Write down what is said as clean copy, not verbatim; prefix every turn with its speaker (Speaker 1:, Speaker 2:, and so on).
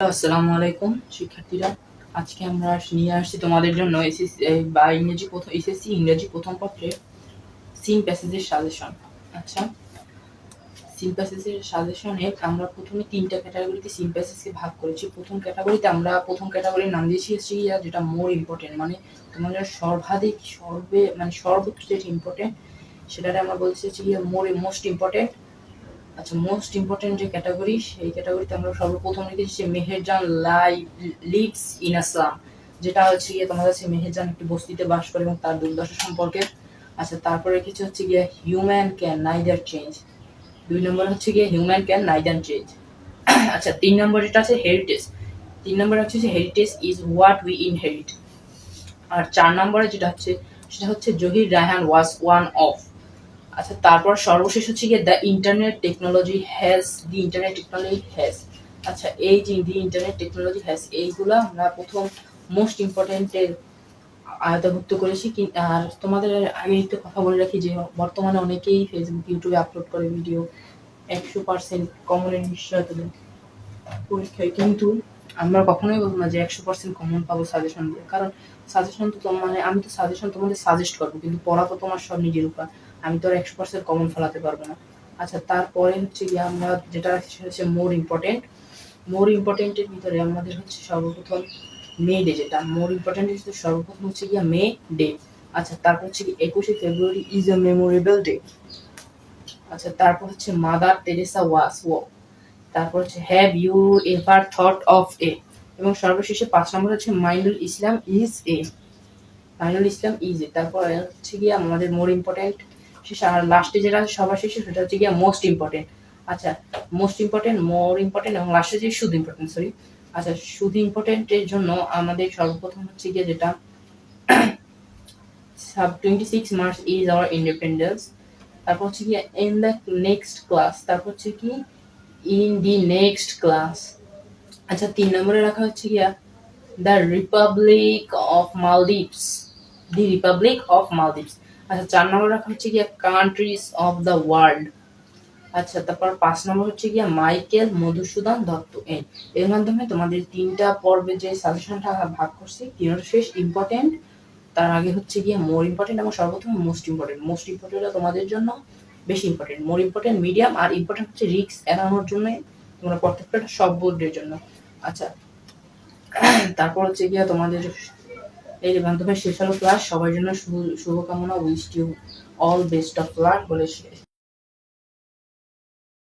Speaker 1: আসসালামু আলাইকুম শিক্ষার্থীরা। আজকে আমরা নিয়ে আসছি তোমাদের জন্য এসএসসি বা ইংরেজি প্রথম এসএসসি ইংরেজি প্রথম পত্রের সিন প্যাসেজের সাজেশন। আচ্ছা, সিন প্যাসেজের সাজেশনে আমরা প্রথমে তিনটা ক্যাটাগরিতে সিন প্যাসেজকে ভাগ করেছি। প্রথম ক্যাটাগরির নাম দিয়েছি যেটা মোর ইম্পর্টেন্ট, মানে তোমাদের সর্বাধিক সর্বোচ্চ যেটা ইম্পর্টেন্ট সেটাকে আমরা বলছি মোস্ট ইম্পর্টেন্ট। আচ্ছা, মোস্ট ইম্পর্টেন্ট যে ক্যাটাগরি, সেই ক্যাটাগরিতে আমরা সর্বপ্রথম লিখেছি মেহেরজান লিভস ইন আসাম, যেটা হচ্ছে গিয়ে তোমাদের কাছে মেহেরজান একটি বস্তিতে বাস করে এবং তার দুর্দশা সম্পর্কে। আচ্ছা, তারপরে কিছু হচ্ছে গিয়ে হিউম্যান ক্যান নাইদার চেঞ্জ, 2 নম্বর হচ্ছে গিয়ে হিউম্যান ক্যান নাইদার চেঞ্জ। আচ্ছা, 3 নম্বর যেটা আছে হেরিটেজ, 3 নম্বর হচ্ছে যে heritage is what we inherit. আর 4 নম্বরে যেটা হচ্ছে সেটা হচ্ছে Zahir Raihan was one of. আচ্ছা, তারপর সর্বশেষ হচ্ছে গিয়ে দ্য ইন্টারনেট টেকনোলজি হ্যাজ। আচ্ছা, এই যে দি ইন্টারনেট টেকনোলজি হ্যাজ, এইগুলো আমরা প্রথম মোস্ট ইম্পর্টেন্টের আয়তাভুক্ত করেছি। আর তোমাদের আগে একটু কথা বলে রাখি যে বর্তমানে অনেকেই ফেসবুক ইউটিউবে আপলোড করে ভিডিও 100% কমনের নিশ্চয়তা দেয় পরীক্ষায়, কিন্তু আমরা কখনোই বলবো না যে 100% কমন পাবো সাজেশন দিয়ে। কারণ সাজেশন তো আমি তো সাজেশন তোমাদের সাজেস্ট করবো, কিন্তু পড়া তো তোমার সব নিজের উপর। আমি তো আর 100% কমন ফেলাতে পারবো না। আচ্ছা, তারপরে হচ্ছে গিয়ে আমরা যেটা হচ্ছে মোর ইম্পর্টেন্টের ভিতরে আমাদের হচ্ছে সর্বপ্রথম মে ডে, যেটা মোর ইম্পর্টেন্ট সর্বপ্রথম হচ্ছে গিয়ে মে ডে। আচ্ছা, তারপর হচ্ছে কি 21শে February is a memorable day. আচ্ছা, তারপর হচ্ছে মাদার তেরেসা ওয়াজ ও। তারপর হচ্ছে have you ever thought of a. এবং সর্বশেষে 5 নম্বর হচ্ছে মাইনুল ইসলাম ইজ এ। তারপর হচ্ছে গিয়ে আমাদের মোর ইম্পর্টেন্ট শেষ, আর লাস্টে যেটা সবার শেষে সেটা হচ্ছে গিয়ে মোস্ট ইম্পর্টেন্ট। আচ্ছা, মোর ইম্পর্টেন্ট এবং লাস্টে যে শুধু ইম্পর্টেন্ট, সরি। আচ্ছা, শুধু ইম্পর্টেন্টের জন্য আমাদের সর্বপ্রথম হচ্ছে গিয়ে যেটা 26 মার্চ ইজ আওয়ার ইন্ডিপেন্ডেন্স। তারপর হচ্ছে গিয়ে ইন দ্য নেক্সট ক্লাস, তারপর হচ্ছে কি ইন দি নেক্সট ক্লাস। আচ্ছা, 3 নম্বরে রাখা হচ্ছে গিয়া দ্য রিপাবলিক অফ মালদ্বীপস, আচ্ছা, 4 নম্বর রাখা হচ্ছে গিয়া কান্ট্রিজ অফ দ্য ওয়ার্ল্ড। আচ্ছা, তারপর 5 নম্বর হচ্ছে গিয়া মাইকেল মধুসূদন দত্ত এন। এর মাধ্যমে তোমাদের 3টা পর্বে যে সাজেশনটা ভাগ করছি, তিনটা শেষ ইম্পর্টেন্ট, তার আগে হচ্ছে গিয়ে মোর ইম্পর্টেন্ট এবং সর্বপ্রথম মোস্ট ইম্পর্টেন্ট তোমাদের জন্য বেশি ইম্পর্টেন্ট, মোর ইম্পর্টেন্ট মিডিয়াম, আর ইম্পর্টেন্ট হচ্ছে রিস্ক এড়ানোর জন্য তোমরা প্রত্যেকটা সব বোর্ডের জন্য। আচ্ছা, তারপর হচ্ছে গিয়ে তোমাদের এই মাধ্যমে শেষ হলো ক্লাস। সবার জন্য শুভকামনা, wish you all best of luck বলে শেষ।